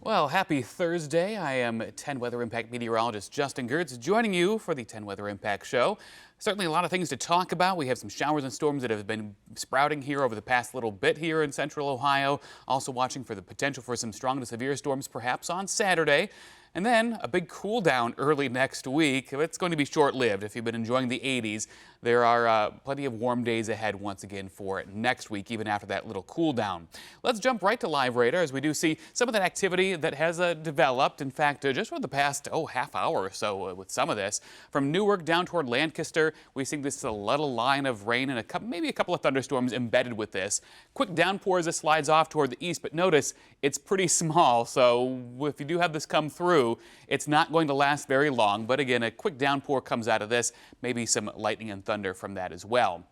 Well, happy Thursday. I am 10 Weather Impact meteorologist Justin Gehrts joining you for the 10 Weather Impact show. Certainly a lot of things to talk about. We have some showers and storms that have been sprouting here over the past little bit here in central Ohio. Also watching for the potential for some strong to severe storms perhaps on Saturday. And then a big cool down early next week. It's going to be short-lived. If you've been enjoying the 80s, there are plenty of warm days ahead once again for next week, even after that little cool down. Let's jump right to live radar as we do see some of that activity that has developed. In fact, just for the past half hour or so with some of this. From Newark down toward Lancaster, we see this little line of rain and maybe a couple of thunderstorms embedded with this. Quick downpour as it slides off toward the east, but notice it's pretty small, so if you do have this come through, it's not going to last very long. But again, a quick downpour comes out of this, maybe some lightning and thunder from that as well.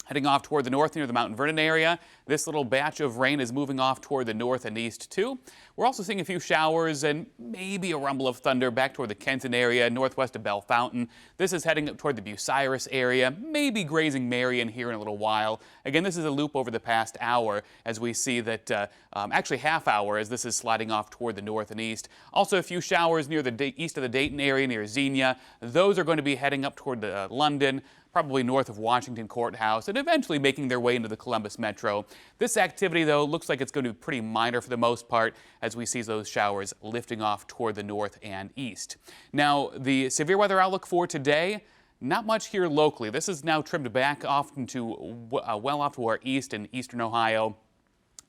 Heading off toward the north near the Mount Vernon area, this little batch of rain is moving off toward the north and east too. We're also seeing a few showers and maybe a rumble of thunder back toward the Kenton area, northwest of Bell Fountain. This is heading up toward the Bucyrus area, maybe grazing Marion here in a little while. Again, this is a loop over the past hour as we see that actually half hour as this is sliding off toward the north and east. Also a few showers near the east of the Dayton area near Xenia. Those are going to be heading up toward London, probably north of Washington Courthouse, and eventually making their way into the Columbus metro. This activity, though, looks like it's going to be pretty minor for the most part as we see those showers lifting off toward the north and east. Now, the severe weather outlook for today, not much here locally. This is now trimmed back off into well off to our east in eastern Ohio.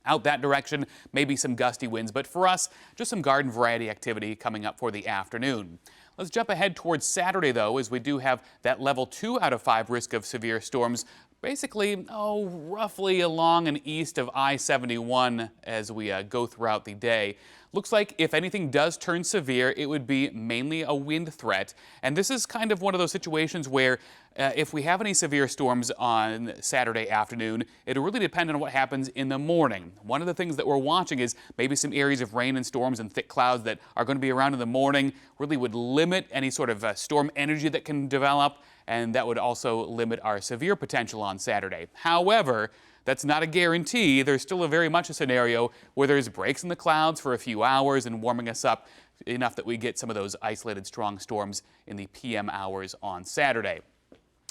Out that direction, maybe some gusty winds, but for us, just some garden variety activity coming up for the afternoon. Let's jump ahead towards Saturday, though, as we do have that level 2 out of 5 risk of severe storms, basically, roughly along and east of I-71 as we go throughout the day. Looks like if anything does turn severe, it would be mainly a wind threat. And this is kind of one of those situations where if we have any severe storms on Saturday afternoon, it'll really depend on what happens in the morning. One of the things that we're watching is maybe some areas of rain and storms and thick clouds that are going to be around in the morning really would limit any sort of storm energy that can develop, and that would also limit our severe potential on Saturday. However, that's not a guarantee. There's still very much a scenario where there's breaks in the clouds for a few hours and warming us up enough that we get some of those isolated strong storms in the PM hours on Saturday.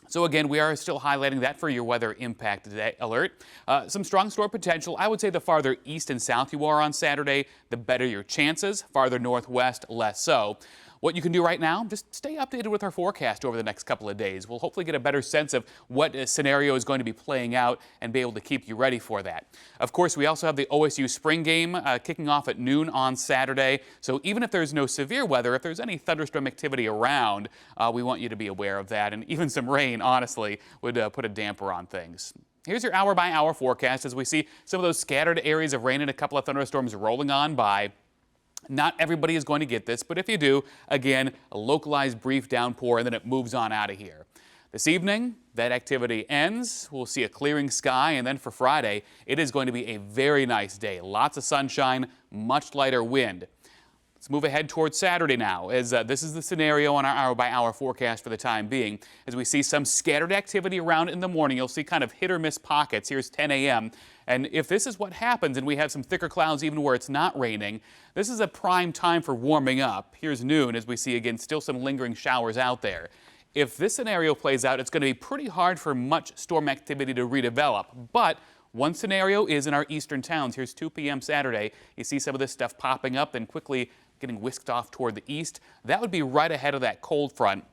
So again, we are still highlighting that for your weather impact alert. Some strong storm potential. I would say the farther east and south you are on Saturday, the better your chances. Farther northwest, less so. What you can do right now, just stay updated with our forecast over the next couple of days. We'll hopefully get a better sense of what scenario is going to be playing out and be able to keep you ready for that. Of course, we also have the OSU spring game kicking off at noon on Saturday. So even if there's no severe weather, if there's any thunderstorm activity around, we want you to be aware of that. And even some rain, honestly, would put a damper on things. Here's your hour-by-hour forecast as we see some of those scattered areas of rain and a couple of thunderstorms rolling on by. Not everybody is going to get this, but if you do, again, a localized brief downpour and then it moves on out of here. This evening, that activity ends. We'll see a clearing sky, and then for Friday, it is going to be a very nice day. Lots of sunshine, much lighter wind. Let's move ahead towards Saturday now, as this is the scenario on our hour-by-hour forecast for the time being. As we see some scattered activity around in the morning, you'll see kind of hit or miss pockets. Here's 10 a.m. And if this is what happens and we have some thicker clouds even where it's not raining, this is a prime time for warming up. Here's noon as we see, again, still some lingering showers out there. If this scenario plays out, it's going to be pretty hard for much storm activity to redevelop. But one scenario is in our eastern towns. Here's 2 p.m. Saturday. You see some of this stuff popping up and quickly getting whisked off toward the east. That would be right ahead of that cold front.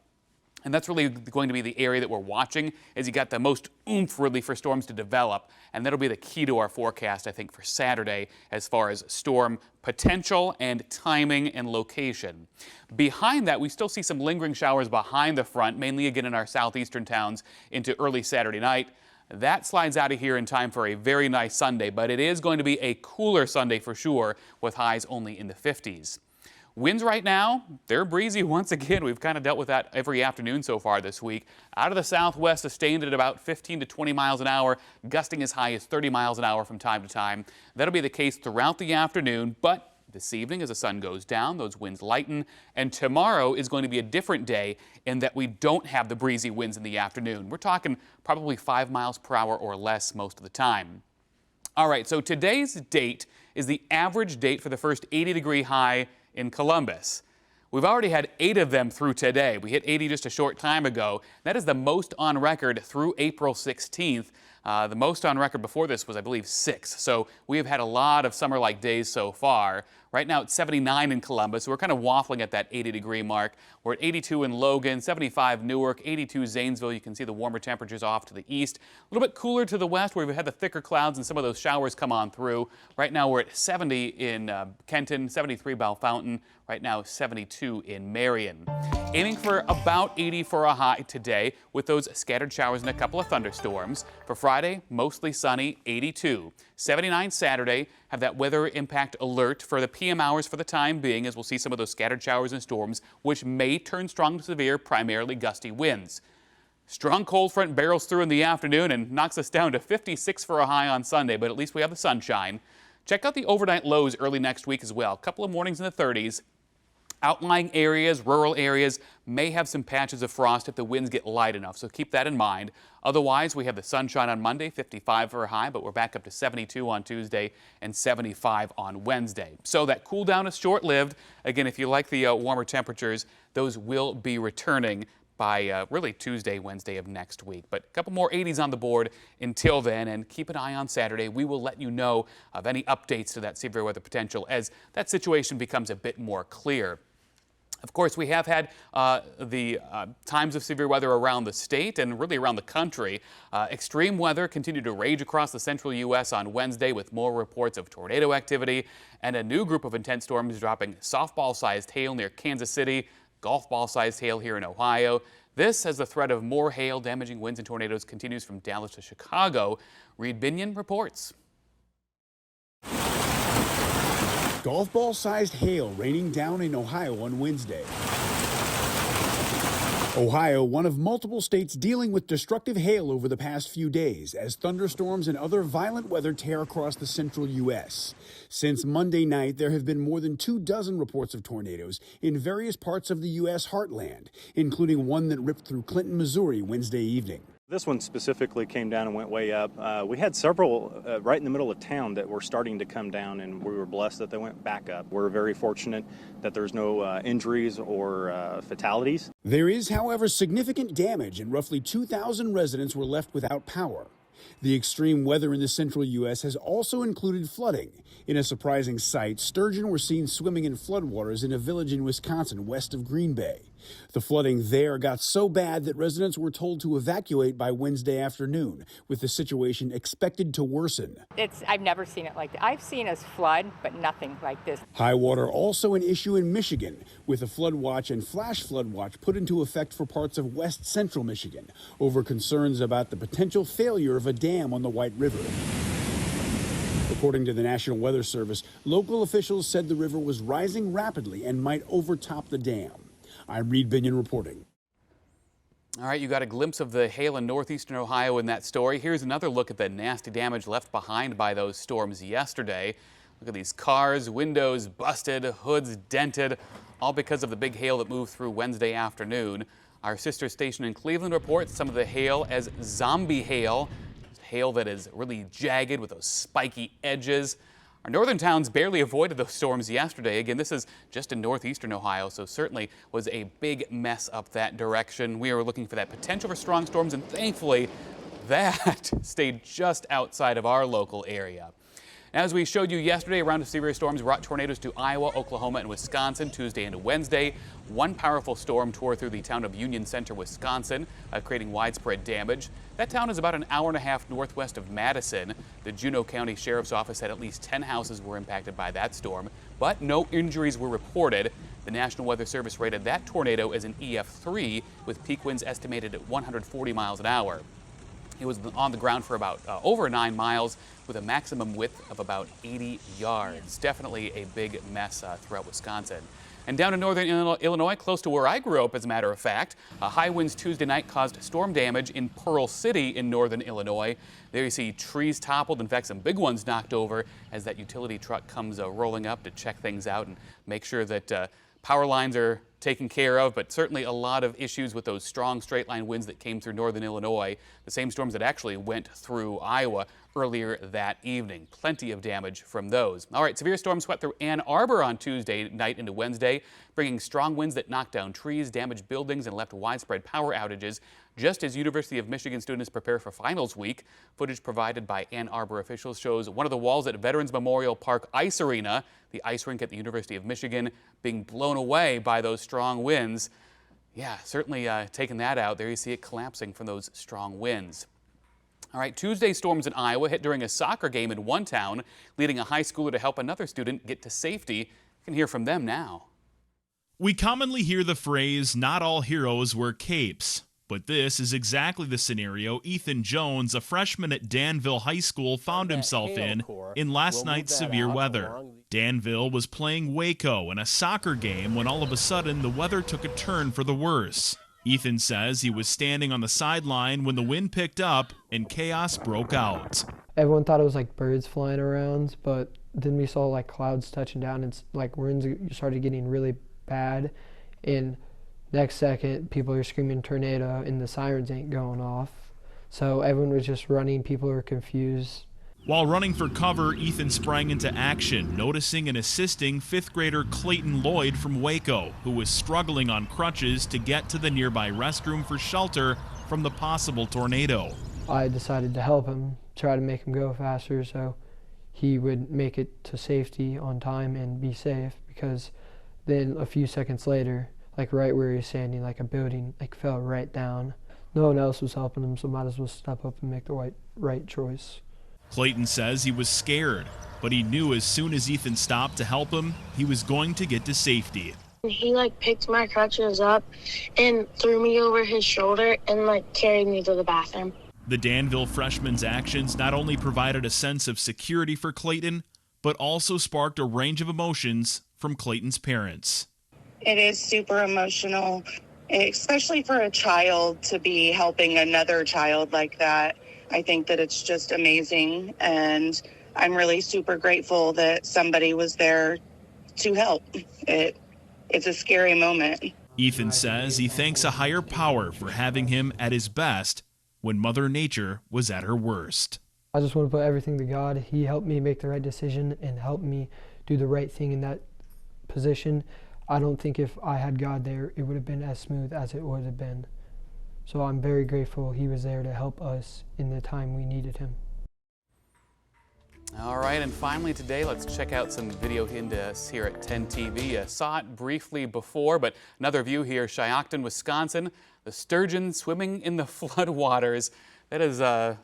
And that's really going to be the area that we're watching as you got the most oomph really for storms to develop. And that'll be the key to our forecast, I think, for Saturday as far as storm potential and timing and location. Behind that, we still see some lingering showers behind the front, mainly again in our southeastern towns into early Saturday night. That slides out of here in time for a very nice Sunday, but it is going to be a cooler Sunday for sure, with highs only in the 50s. Winds right now, they're breezy once again. We've kind of dealt with that every afternoon so far this week. Out of the southwest, sustained at about 15 to 20 miles an hour, gusting as high as 30 miles an hour from time to time. That'll be the case throughout the afternoon, but this evening as the sun goes down, those winds lighten, and tomorrow is going to be a different day in that we don't have the breezy winds in the afternoon. We're talking probably 5 miles per hour or less most of the time. All right, so today's date is the average date for the first 80-degree high in Columbus. We've already had 8 of them through today. We hit 80 just a short time ago. That is the most on record through April 16th. The most on record before this was, I believe, 6. So we have had a lot of summer-like days so far. Right now it's 79 in Columbus. So we're kind of waffling at that 80-degree mark. We're at 82 in Logan, 75 Newark, 82 Zanesville. You can see the warmer temperatures off to the east. A little bit cooler to the west where we've had the thicker clouds and some of those showers come on through. Right now we're at 70 in Kenton, 73 Bellefontaine. Right now 72 in Marion. Aiming for about 80 for a high today with those scattered showers and a couple of thunderstorms. For Friday, mostly sunny, 82. 79 Saturday, have that weather impact alert for the PM hours for the time being, as we'll see some of those scattered showers and storms, which may turn strong to severe, primarily gusty winds. Strong cold front barrels through in the afternoon and knocks us down to 56 for a high on Sunday, but at least we have the sunshine. Check out the overnight lows early next week as well. A couple of mornings in the 30s. Outlying areas, rural areas, may have some patches of frost if the winds get light enough, so keep that in mind. Otherwise, we have the sunshine on Monday, 55 for a high, but we're back up to 72 on Tuesday and 75 on Wednesday. So that cool down is short-lived. Again, if you like the warmer temperatures, those will be returning by really Tuesday, Wednesday of next week. But a couple more 80s on the board until then, and keep an eye on Saturday. We will let you know of any updates to that severe weather potential as that situation becomes a bit more clear. Of course, we have had the times of severe weather around the state and really around the country. Extreme weather continued to rage across the central U.S. on Wednesday with more reports of tornado activity and a new group of intense storms dropping softball-sized hail near Kansas City, golf ball-sized hail here in Ohio. This as the threat of more hail damaging winds and tornadoes continues from Dallas to Chicago. Reed Binion reports. Golf ball-sized hail raining down in Ohio on Wednesday. Ohio, one of multiple states dealing with destructive hail over the past few days as thunderstorms and other violent weather tear across the central U.S. Since Monday night, there have been more than 24 reports of tornadoes in various parts of the U.S. heartland, including one that ripped through Clinton, Missouri Wednesday evening. This one specifically came down and went way up. We had several right in the middle of town that were starting to come down, and we were blessed that they went back up. We're very fortunate that there's no injuries or fatalities. There is, however, significant damage, and roughly 2,000 residents were left without power. The extreme weather in the central U.S. has also included flooding. In a surprising sight, sturgeon were seen swimming in floodwaters in a village in Wisconsin west of Green Bay. The flooding there got so bad that residents were told to evacuate by Wednesday afternoon, with the situation expected to worsen. I've never seen it like that. I've seen us flood, but nothing like this. High water also an issue in Michigan, with a flood watch and flash flood watch put into effect for parts of west central Michigan over concerns about the potential failure of a dam on the White River. According to the National Weather Service, local officials said the river was rising rapidly and might overtop the dam. I'm Reed Binion reporting. All right, you got a glimpse of the hail in northeastern Ohio in that story. Here's another look at the nasty damage left behind by those storms yesterday. Look at these cars, windows busted, hoods dented, all because of the big hail that moved through Wednesday afternoon. Our sister station in Cleveland reports some of the hail as zombie hail. Hail that is really jagged with those spiky edges. Our northern towns barely avoided those storms yesterday. Again, this is just in northeastern Ohio, so certainly was a big mess up that direction. We are looking for that potential for strong storms, and thankfully that stayed just outside of our local area. As we showed you yesterday, a round of severe storms brought tornadoes to Iowa, Oklahoma, and Wisconsin Tuesday into Wednesday. One powerful storm tore through the town of Union Center, Wisconsin, creating widespread damage. That town is about an hour and a half northwest of Madison. The Juneau County Sheriff's Office said at least 10 houses were impacted by that storm, but no injuries were reported. The National Weather Service rated that tornado as an EF3 with peak winds estimated at 140 miles an hour. It was on the ground for about over 9 miles with a maximum width of about 80 yards. Definitely a big mess throughout Wisconsin. And down in northern Illinois, close to where I grew up, as a matter of fact, high winds Tuesday night caused storm damage in Pearl City in northern Illinois. There you see trees toppled, in fact some big ones knocked over as that utility truck comes rolling up to check things out and make sure that power lines are taken care of, but certainly a lot of issues with those strong straight line winds that came through northern Illinois. The same storms that actually went through Iowa earlier that evening. Plenty of damage from those. All right, severe storms swept through Ann Arbor on Tuesday night into Wednesday, bringing strong winds that knocked down trees, damaged buildings, and left widespread power outages. Just as University of Michigan students prepare for finals week, footage provided by Ann Arbor officials shows one of the walls at Veterans Memorial Park Ice Arena, the ice rink at the University of Michigan, being blown away by those strong winds. Yeah, certainly taking that out. There you see it collapsing from those strong winds. All right, Tuesday storms in Iowa hit during a soccer game in one town, leading a high schooler to help another student get to safety. You can hear from them now. We commonly hear the phrase, "not all heroes wear capes." But this is exactly the scenario Ethan Jones, a freshman at Danville High School, found himself in last night's severe weather. Danville was playing Waco in a soccer game when all of a sudden the weather took a turn for the worse. Ethan says he was standing on the sideline when the wind picked up and chaos broke out. Everyone thought it was like birds flying around, but then we saw like clouds touching down and like winds started getting really bad. And next second, people are screaming tornado and the sirens ain't going off. So everyone was just running, people were confused. While running for cover, Ethan sprang into action, noticing and assisting fifth grader Clayton Lloyd from Waco, who was struggling on crutches to get to the nearby restroom for shelter from the possible tornado. I decided to help him, try to make him go faster so he would make it to safety on time and be safe, because then a few seconds later, like right where he was standing, like a building like fell right down. No one else was helping him, so might as well step up and make the right choice. Clayton says he was scared, but he knew as soon as Ethan stopped to help him, he was going to get to safety. He picked my crutches up and threw me over his shoulder and carried me to the bathroom. The Danville freshman's actions not only provided a sense of security for Clayton, but also sparked a range of emotions from Clayton's parents. It is super emotional, especially for a child to be helping another child like that. I think that it's just amazing, and I'm really super grateful that somebody was there to help. It's a scary moment. Ethan says he thanks a higher power for having him at his best when Mother Nature was at her worst. I just want to put everything to God. He helped me make the right decision and helped me do the right thing in that position. I don't think if I had God there, it would have been as smooth as it would have been. So I'm very grateful he was there to help us in the time we needed him. All right, and finally today, let's check out some video into us here at 10 TV. Saw it briefly before, but another view here, Shiocton, Wisconsin. The sturgeon swimming in the floodwaters. That is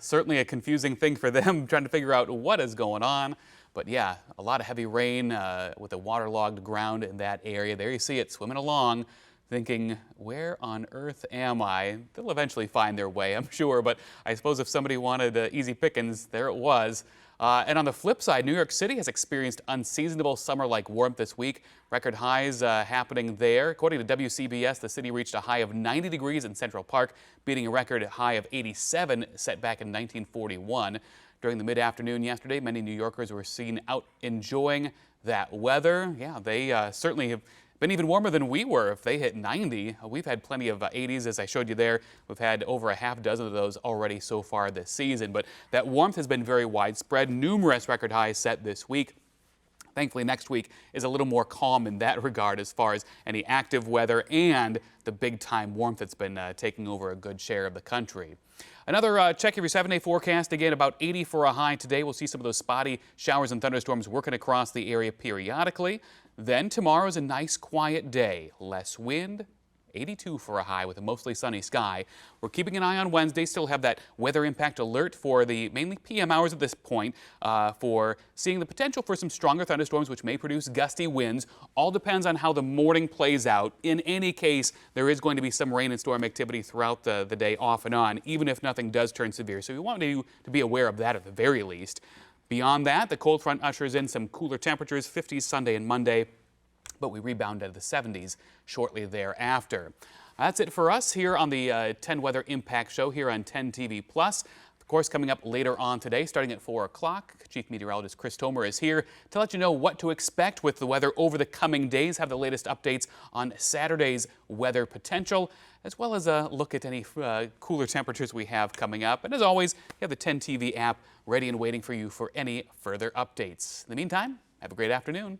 certainly a confusing thing for them, trying to figure out what is going on. But yeah, a lot of heavy rain with a waterlogged ground in that area. There you see it swimming along, thinking, where on earth am I? They'll eventually find their way, I'm sure, but I suppose if somebody wanted easy pickings, there it was. And on the flip side, New York City has experienced unseasonable summer-like warmth this week. Record highs happening there. According to WCBS, the city reached a high of 90 degrees in Central Park, beating a record high of 87 set back in 1941. During the mid-afternoon yesterday, many New Yorkers were seen out enjoying that weather. Yeah, they certainly have been even warmer than we were if they hit 90. We've had plenty of 80s, as I showed you there. We've had over a half dozen of those already so far this season. But that warmth has been very widespread. Numerous record highs set this week. Thankfully, next week is a little more calm in that regard as far as any active weather and the big-time warmth that's been taking over a good share of the country. Another check of your 7-day forecast. Again, about 80 for a high today. We'll see some of those spotty showers and thunderstorms working across the area periodically. Then tomorrow is a nice quiet day. Less wind, 82 for a high with a mostly sunny sky. We're keeping an eye on Wednesday. Still have that weather impact alert for the mainly PM hours at this point for seeing the potential for some stronger thunderstorms, which may produce gusty winds. All depends on how the morning plays out. In any case, there is going to be some rain and storm activity throughout the day off and on, even if nothing does turn severe. So we want you to be aware of that at the very least. Beyond that, the cold front ushers in some cooler temperatures, 50s Sunday and Monday, but we rebound to the 70s shortly thereafter. That's it for us here on the 10 Weather Impact Show here on 10 TV Plus. Of course, coming up later on today, starting at 4 o'clock, Chief Meteorologist Chris Tomer is here to let you know what to expect with the weather over the coming days, have the latest updates on Saturday's weather potential, as well as a look at any cooler temperatures we have coming up. And as always, you have the 10 TV app ready and waiting for you for any further updates. In the meantime, have a great afternoon.